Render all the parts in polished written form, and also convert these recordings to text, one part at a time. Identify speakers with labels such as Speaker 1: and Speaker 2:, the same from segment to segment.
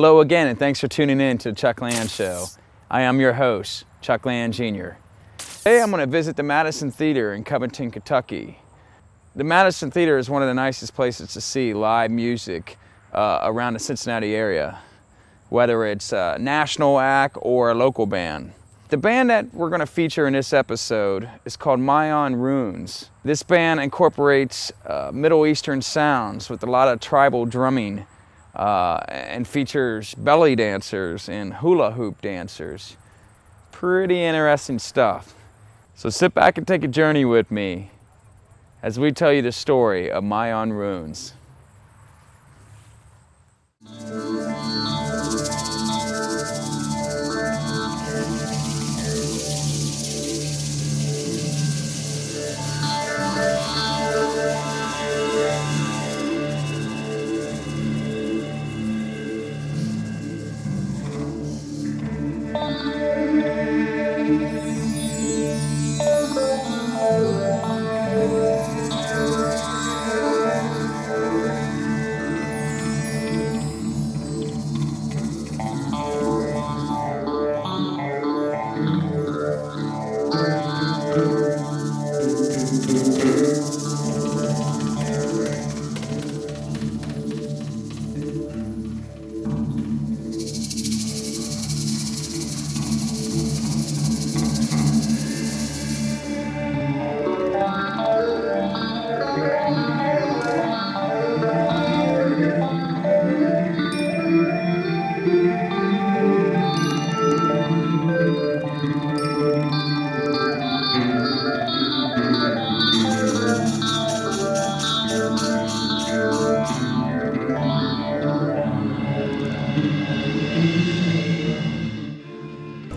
Speaker 1: Hello again, and thanks for tuning in to the Chuck Land Show. I am your host, Chuck Land Jr. Today I'm going to visit the Madison Theatre in Covington, Kentucky. The Madison Theatre is one of the nicest places to see live music around the Cincinnati area, whether it's a national act or a local band. The band that we're going to feature in this episode is called Mayan Ruins. This band incorporates Middle Eastern sounds with a lot of tribal drumming and features belly dancers and hula hoop dancers. Pretty interesting stuff. So sit back and take a journey with me as we tell you the story of Mayan Ruins.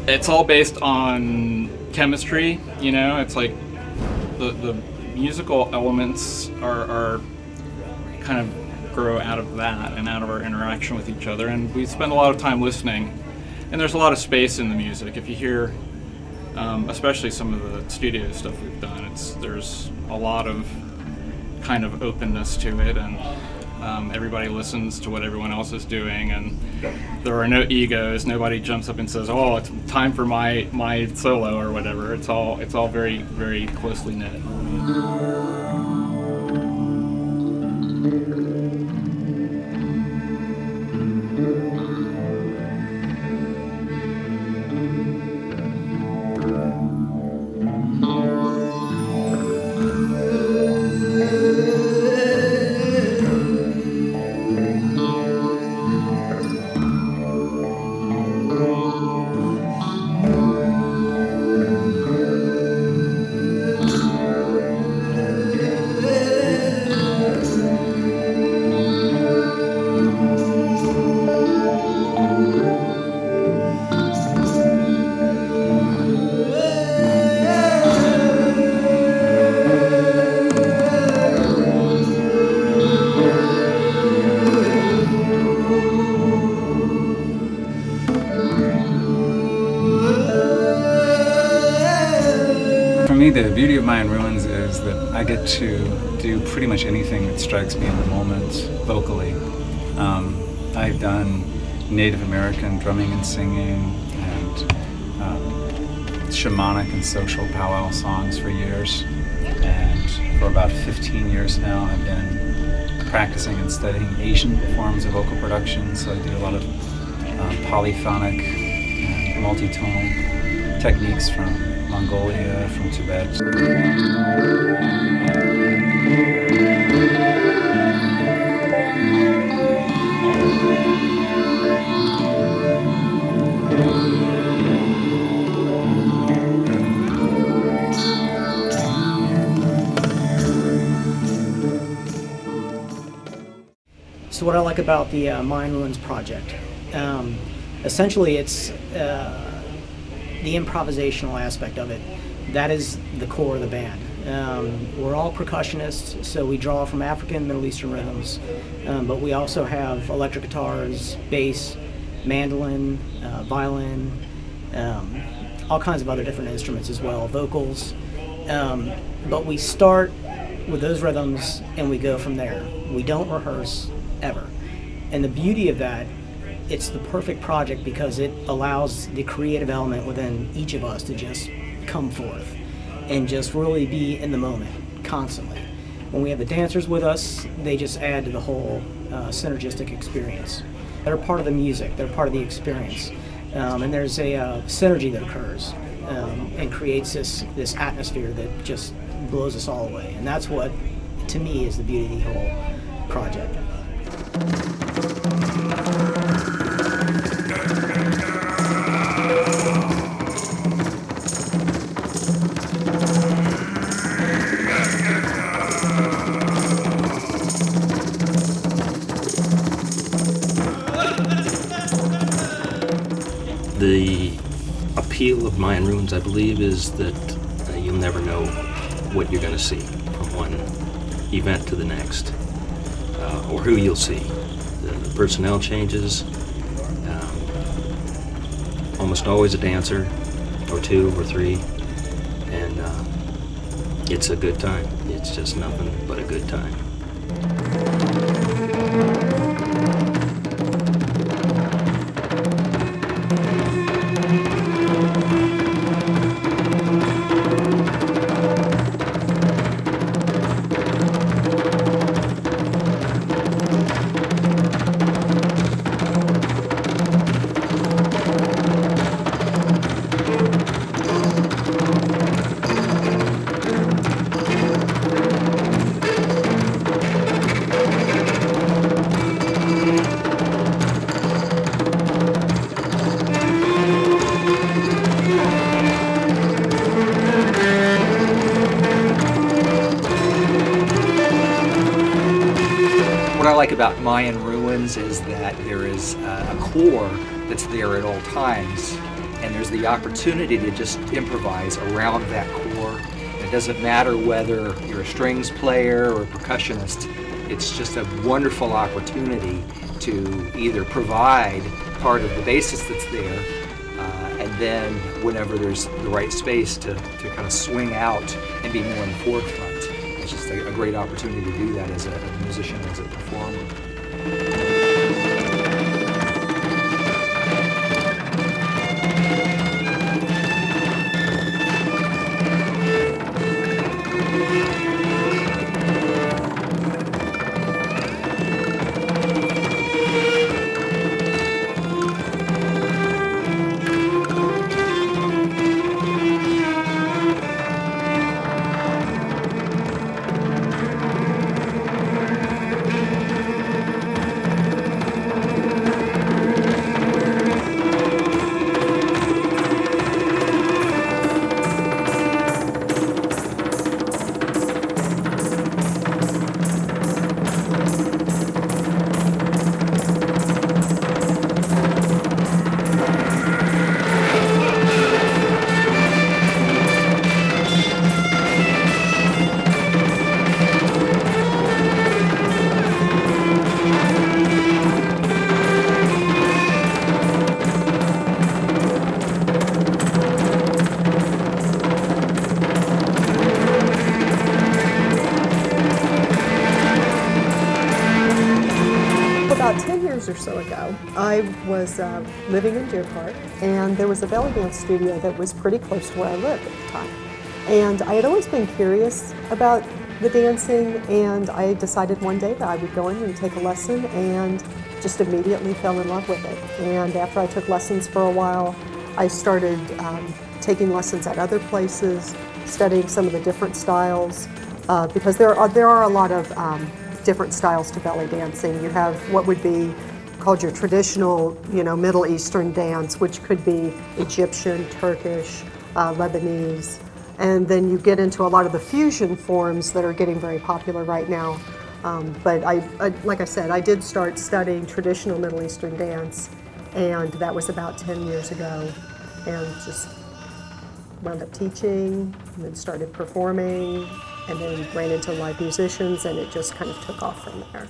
Speaker 2: It's all based on chemistry, you know. It's like the musical elements are kind of grow out of that and out of our interaction with each other, and we spend a lot of time listening, and there's a lot of space in the music. If you hear especially some of the studio stuff we've done, there's a lot of kind of openness to it, and everybody listens to what everyone else is doing, and there are no egos. Nobody jumps up and says, "Oh, it's time for my solo" or whatever. It's all very, very closely knit.
Speaker 3: The beauty of Mayan Ruins is that I get to do pretty much anything that strikes me in the moment vocally. I've done Native American drumming and singing and shamanic and social powwow songs for years, and for about 15 years now I've been practicing and studying Asian forms of vocal production, so I do a lot of polyphonic and multitonal techniques from Mongolia, from Tibet.
Speaker 4: So what I like about the Mayan Ruins project, essentially it's the improvisational aspect of it. That is the core of the band. We're all percussionists, so we draw from African, Middle Eastern rhythms, but we also have electric guitars, bass, mandolin, violin, all kinds of other different instruments as well, vocals. But we start with those rhythms and we go from there. We don't rehearse ever. And the beauty of that it's the perfect project because it allows the creative element within each of us to just come forth and just really be in the moment constantly. When we have the dancers with us, they just add to the whole synergistic experience. They're part of the music, they're part of the experience, and there's a synergy that occurs and creates this atmosphere that just blows us all away. And that's what, to me, is the beauty of the whole project.
Speaker 5: The appeal of Mayan Ruins, I believe, is that you'll never know what you're going to see from one event to the next, or who you'll see. The personnel changes, almost always a dancer, or two or three, and it's a good time. It's just nothing but a good time.
Speaker 6: What I like about Mayan Ruins is that there is a core that's there at all times, and there's the opportunity to just improvise around that core. It doesn't matter whether you're a strings player or a percussionist. It's just a wonderful opportunity to either provide part of the basis that's there, and then whenever there's the right space to kind of swing out and be more in the forefront. It's just a great opportunity to do that as a musician, as a performer.
Speaker 7: Or so ago, I was living in Deer Park, and there was a belly dance studio that was pretty close to where I lived at the time. And I had always been curious about the dancing, and I decided one day that I would go in and take a lesson, and just immediately fell in love with it. And after I took lessons for a while, I started taking lessons at other places, studying some of the different styles, because there are a lot of different styles to belly dancing. You have what would be called your traditional, Middle Eastern dance, which could be Egyptian, Turkish, Lebanese, and then you get into a lot of the fusion forms that are getting very popular right now. But like I said, I did start studying traditional Middle Eastern dance, and that was about 10 years ago, and just wound up teaching, and then started performing, and then ran into live musicians, and it just kind of took off from there.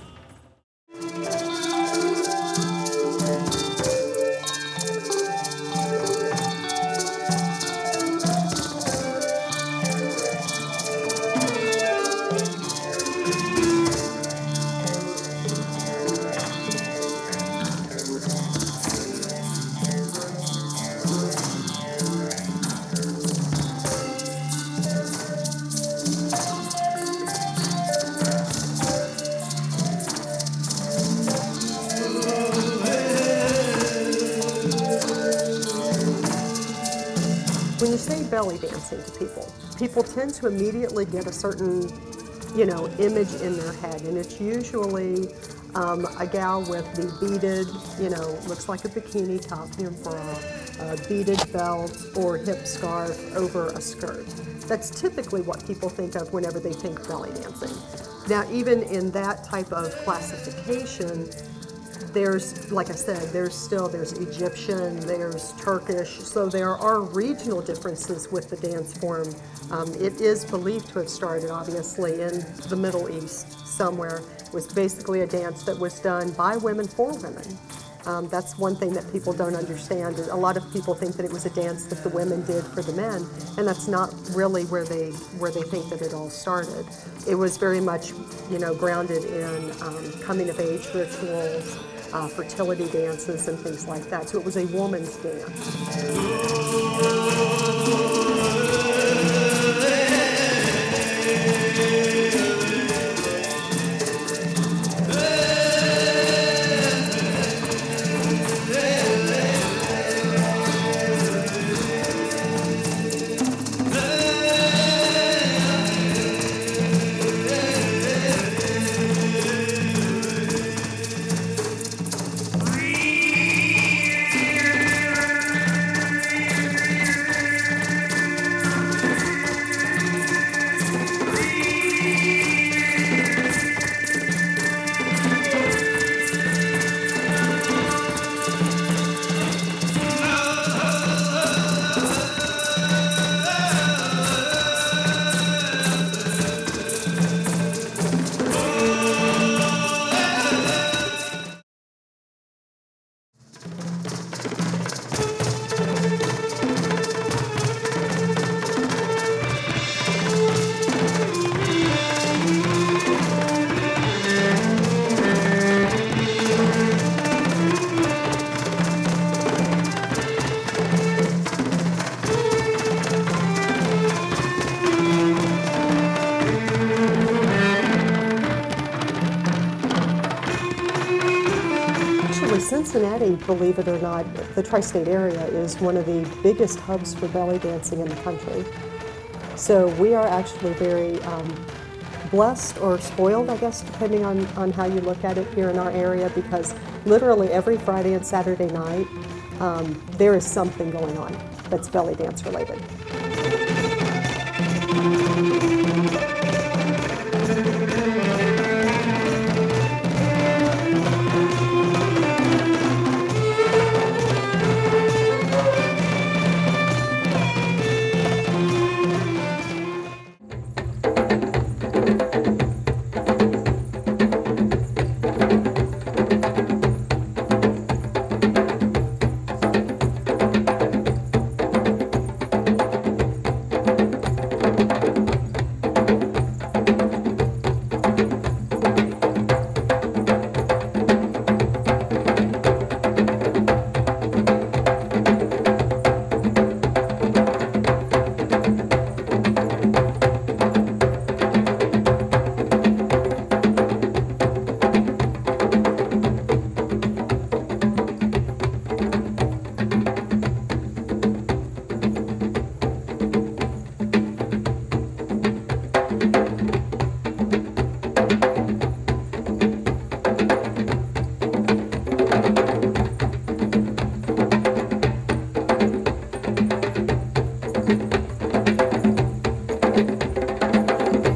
Speaker 7: belly dancing to people. People tend to immediately get a certain, image in their head, and it's usually a gal with the beaded, looks like a bikini top and bra, a beaded belt or hip scarf over a skirt. That's typically what people think of whenever they think belly dancing. Now, even in that type of classification, there's, like I said, there's Egyptian, there's Turkish, so there are regional differences with the dance form. It is believed to have started, obviously, in the Middle East somewhere. It was basically a dance that was done by women for women. That's one thing that people don't understand. A lot of people think that it was a dance that the women did for the men, and that's not really where they think that it all started. It was very much, grounded in coming of age rituals, fertility dances, and things like that. So it was a woman's dance. Cincinnati, believe it or not, the tri-state area is one of the biggest hubs for belly dancing in the country. So we are actually very blessed or spoiled, I guess, depending on how you look at it here in our area, because literally every Friday and Saturday night, there is something going on that's belly dance related.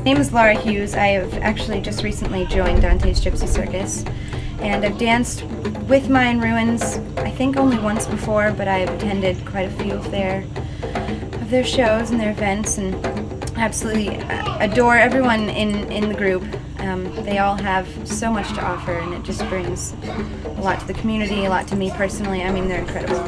Speaker 8: My name is Laura Hughes. I have actually just recently joined Dante's Gypsy Circus, and I've danced with Mayan Ruins, I think only once before, but I've attended quite a few of their shows and their events, and absolutely adore everyone in the group. They all have so much to offer, and it just brings a lot to the community, a lot to me personally. I mean, they're incredible.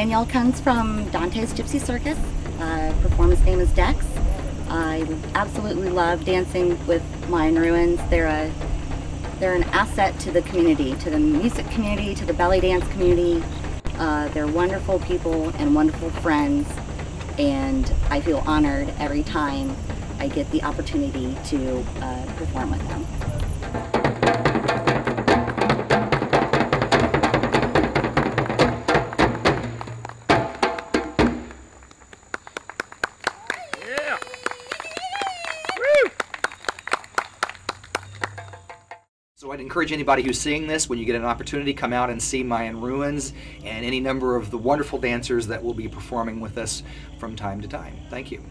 Speaker 9: Danielle Kuntz from Dante's Gypsy Circus. Performance name is Dex. I absolutely love dancing with Mayan Ruins. They're an asset to the community, to the music community, to the belly dance community. They're wonderful people and wonderful friends, and I feel honored every time I get the opportunity to perform with them.
Speaker 6: So I'd encourage anybody who's seeing this, when you get an opportunity, come out and see Mayan Ruins and any number of the wonderful dancers that will be performing with us from time to time. Thank you.